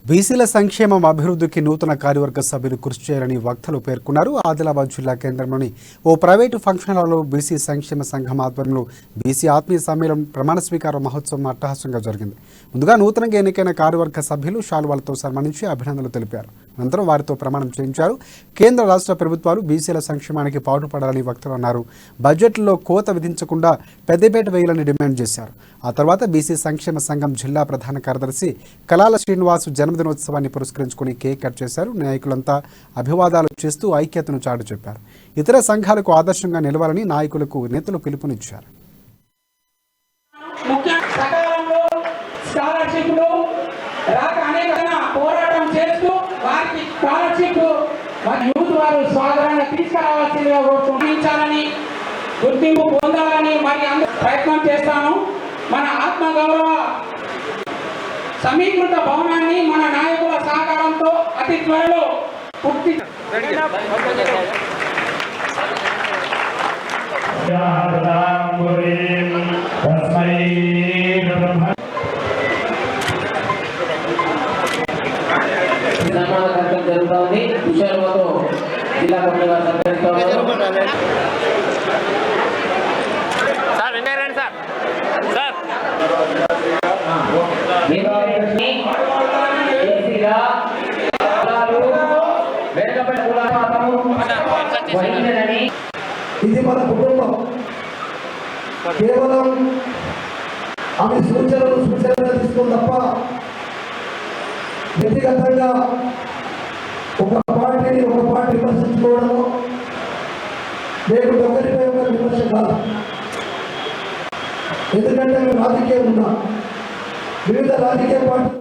బీసీల సంక్షేమం అభివృద్ధికి నూతన కార్యవర్గ సభ్యులు కృషి చేయాలని వక్తలు పేర్కొన్నారు. ఆదిలాబాద్ జిల్లా కేంద్రంలోని ఓ ప్రైవేటు ఫంక్షన్ హాల్లో బీసీ సంక్షేమ సంఘం ఆధ్వర్యంలో బీసీ ఆత్మీయ సమ్మేళనం ప్రమాణ స్వీకార మహోత్సవం అట్టహాసంగా జరిగింది. ముందుగా నూతనంగా ఎన్నికైన కార్యవర్గ సభ్యులు శాలువాలతో సన్మానించి అభినందనలు తెలిపారు. అనంతరం వారితో ప్రమాణం చేయించారు. కేంద్ర రాష్ట్ర ప్రభుత్వాలు బీసీల సంక్షేమానికి పాటుపడాలని వక్తలు అన్నారు. బడ్జెట్లో కోత విధించకుండా పెద్దపేట వేయాలని డిమాండ్ చేశారు. ఆ తర్వాత బీసీ సంక్షేమ సంఘం జిల్లా ప్రధాన కార్యదర్శి కలాల శ్రీనివాసు జన్మదినోత్సవాన్ని పురస్కరించుకుని కేక్ కట్ చేశారు. నాయకులంతా అభివాదాలు చేస్తూ ఐక్యతను చాటి చెప్పారు. ఇతర సంఘాలకు ఆదర్శంగా నిలవాలని నాయకులకు నేతలు పిలుపునిచ్చారు. గుర్తింపు పొందాలని మరి ప్రయత్నం చేస్తాను. మన ఆత్మగౌరవ సమీకృత భవనాన్ని మన నాయకుల సహకారంతో అతి త్వరలో పూర్తి జరుగుతుంది. విషయాలతో జిల్లా ఇది మన కుటుంబం. కేవలం ఆమె సూచనలు తీసుకుని తప్ప వ్యక్తిగతంగా ఒక పార్టీని విమర్శించుకోవడము లేకుంటే ఒకరిపై ఒకరి విమర్శ కాదు. ఎందుకంటే రాజకీయం ఉన్నా వివిధ రాజకీయ పార్టీ